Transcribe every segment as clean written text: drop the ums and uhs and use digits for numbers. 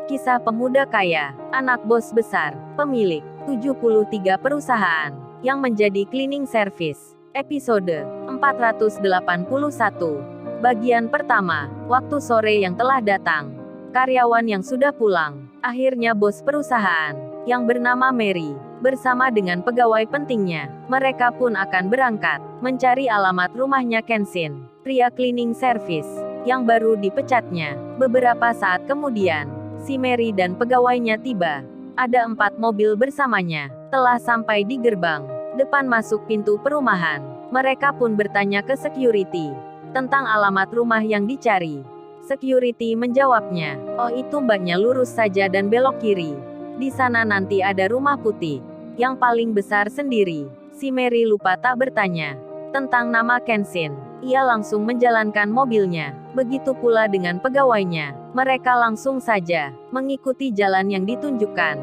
Kisah pemuda kaya, anak bos besar, pemilik 73 perusahaan, yang menjadi cleaning service. Episode 481. Bagian pertama, waktu sore yang telah datang. Karyawan yang sudah pulang. Akhirnya bos perusahaan, yang bernama Mary, bersama dengan pegawai pentingnya, mereka pun akan berangkat, mencari alamat rumahnya Kenshin, pria cleaning service, yang baru dipecatnya. Beberapa saat kemudian, si Mary dan pegawainya tiba. Ada 4 mobil bersamanya, telah sampai di gerbang depan masuk pintu perumahan. Mereka pun bertanya ke security tentang alamat rumah yang dicari. Security menjawabnya, "Oh, itu mbaknya lurus saja dan belok kiri. Di sana nanti ada rumah putih, yang paling besar sendiri." Si Mary lupa tak bertanya tentang nama Kenshin. Ia langsung menjalankan mobilnya. Begitu pula dengan pegawainya. Mereka langsung saja mengikuti jalan yang ditunjukkan.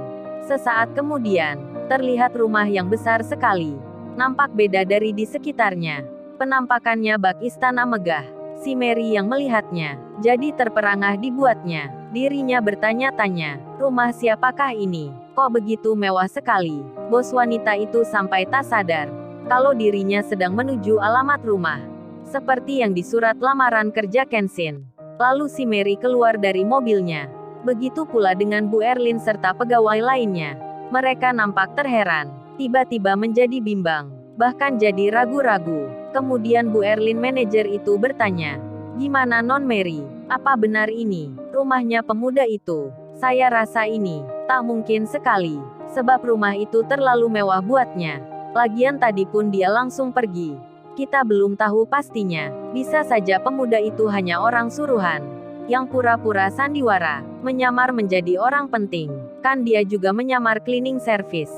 Sesaat kemudian, terlihat rumah yang besar sekali. Nampak beda dari di sekitarnya. Penampakannya bak istana megah. Si Mary yang melihatnya, jadi terperangah dibuatnya. Dirinya bertanya-tanya, rumah siapakah ini? Kok begitu mewah sekali? Bos wanita itu sampai tak sadar kalau dirinya sedang menuju alamat rumah, seperti yang di surat lamaran kerja Kenshin. Lalu si Mary keluar dari mobilnya. Begitu pula dengan Bu Erlin serta pegawai lainnya. Mereka nampak terheran, tiba-tiba menjadi bimbang, bahkan jadi ragu-ragu. Kemudian Bu Erlin manajer itu bertanya, "Gimana Non Mary? Apa benar ini rumahnya pemuda itu?" "Saya rasa ini tak mungkin sekali, sebab rumah itu terlalu mewah buatnya. Lagian tadi pun dia langsung pergi. Kita belum tahu pastinya. Bisa saja pemuda itu hanya orang suruhan, yang pura-pura sandiwara, menyamar menjadi orang penting. Kan dia juga menyamar cleaning service.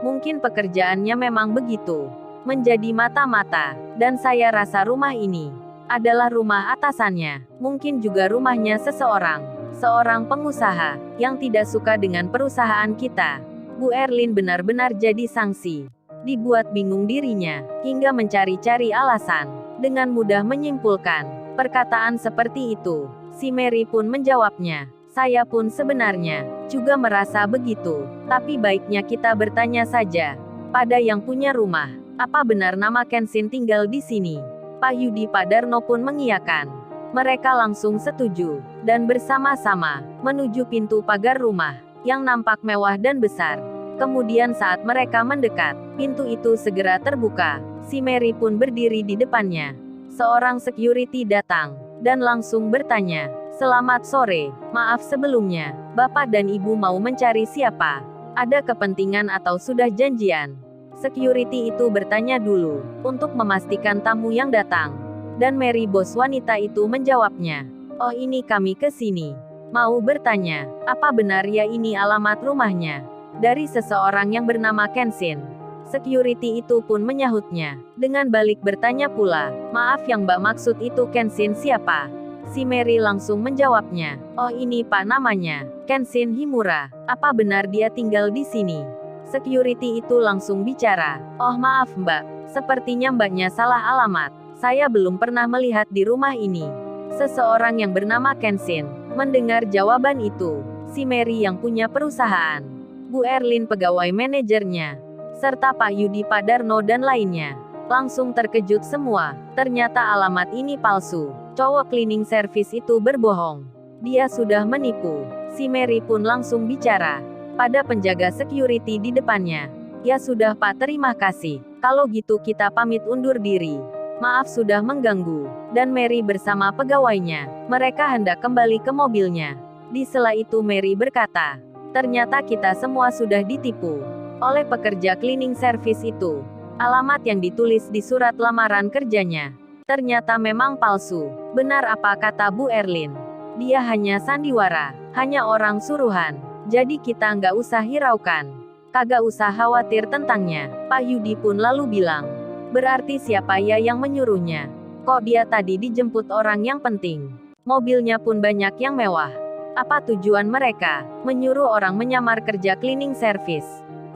Mungkin pekerjaannya memang begitu, menjadi mata-mata. Dan saya rasa rumah ini adalah rumah atasannya. Mungkin juga rumahnya seorang pengusaha, yang tidak suka dengan perusahaan kita." Bu Erlin benar-benar jadi sangsi. Dibuat bingung dirinya, hingga mencari-cari alasan, dengan mudah menyimpulkan perkataan seperti itu. Si Mary pun menjawabnya, "Saya pun sebenarnya juga merasa begitu, tapi baiknya kita bertanya saja pada yang punya rumah. Apa benar nama Kenshin tinggal di sini?" Pak Yudi Pak Darno pun mengiyakan. Mereka langsung setuju, dan bersama-sama menuju pintu pagar rumah, yang nampak mewah dan besar. Kemudian saat mereka mendekat, pintu itu segera terbuka. Si Mary pun berdiri di depannya. Seorang security datang, dan langsung bertanya, "Selamat sore, maaf sebelumnya, Bapak dan Ibu mau mencari siapa? Ada kepentingan atau sudah janjian?" Security itu bertanya dulu, untuk memastikan tamu yang datang. Dan Mary bos wanita itu menjawabnya, "Oh, ini kami ke sini mau bertanya, apa benar ya ini alamat rumahnya dari seseorang yang bernama Kenshin?" Security itu pun menyahutnya, dengan balik bertanya pula, "Maaf yang Mbak maksud itu Kenshin siapa?" Si Mary langsung menjawabnya, "Oh, ini Pak namanya Kenshin Himura. Apa benar dia tinggal di sini?" Security itu langsung bicara, "Oh maaf Mbak, sepertinya Mbaknya salah alamat. Saya belum pernah melihat di rumah ini seseorang yang bernama Kenshin." Mendengar jawaban itu, si Mary yang punya perusahaan, Bu Erlin pegawai manajernya, serta Pak Yudi Pak Darno dan lainnya, langsung terkejut semua. Ternyata alamat ini palsu. Cowok cleaning service itu berbohong. Dia sudah menipu. Si Mary pun langsung bicara pada penjaga security di depannya. "Ya sudah Pak, terima kasih. Kalau gitu kita pamit undur diri. Maaf sudah mengganggu." Dan Mary bersama pegawainya, mereka hendak kembali ke mobilnya. Di sela itu Mary berkata, "Ternyata kita semua sudah ditipu oleh pekerja cleaning service itu. Alamat yang ditulis di surat lamaran kerjanya ternyata memang palsu." "Benar apa kata Bu Erlin? Dia hanya sandiwara, hanya orang suruhan. Jadi kita nggak usah hiraukan. Kagak usah khawatir tentangnya." Pak Yudi pun lalu bilang, "Berarti siapa ya yang menyuruhnya? Kok dia tadi dijemput orang yang penting? Mobilnya pun banyak yang mewah. Apa tujuan mereka menyuruh orang menyamar kerja cleaning service?"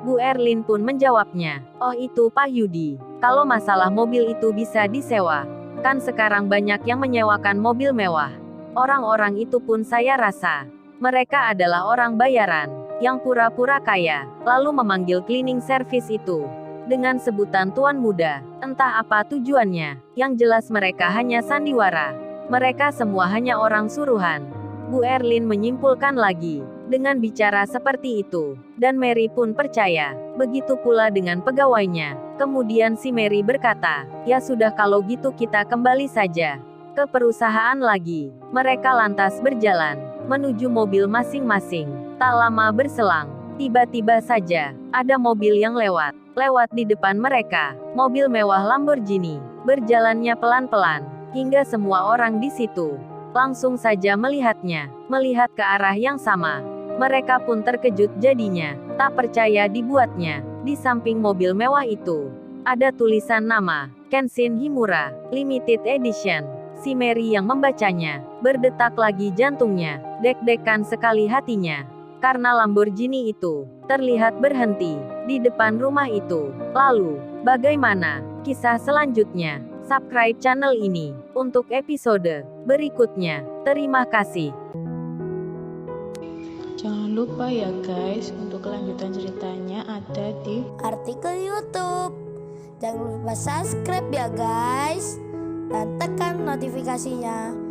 Bu Erlin pun menjawabnya, "Oh itu Pak Yudi, kalau masalah mobil itu bisa disewa. Kan sekarang banyak yang menyewakan mobil mewah. Orang-orang itu pun saya rasa Mereka adalah orang bayaran, yang pura-pura kaya, lalu memanggil cleaning service itu dengan sebutan tuan muda. Entah apa tujuannya, yang jelas mereka hanya sandiwara. Mereka semua hanya orang suruhan. Bu Erlin menyimpulkan lagi, dengan bicara seperti itu. Dan Mary pun percaya, begitu pula dengan pegawainya. Kemudian si Mary berkata, ya sudah kalau gitu kita kembali saja ke perusahaan lagi. Mereka lantas berjalan menuju mobil masing-masing. Tak lama berselang, tiba-tiba saja ada mobil yang lewat di depan mereka. Mobil mewah Lamborghini berjalannya pelan-pelan hingga semua orang di situ langsung saja melihatnya, melihat ke arah yang sama. Mereka pun terkejut jadinya, tak percaya dibuatnya. Di samping mobil mewah itu ada tulisan nama Kenshin Himura Limited Edition. Si Mary yang membacanya, berdetak lagi jantungnya, deg-degan sekali hatinya. Karena Lamborghini itu terlihat berhenti di depan rumah itu. Lalu, bagaimana kisah selanjutnya? Subscribe channel ini untuk episode berikutnya. Terima kasih. Jangan lupa ya guys, untuk kelanjutan ceritanya ada di artikel YouTube. Jangan lupa subscribe ya guys, dan tekan notifikasinya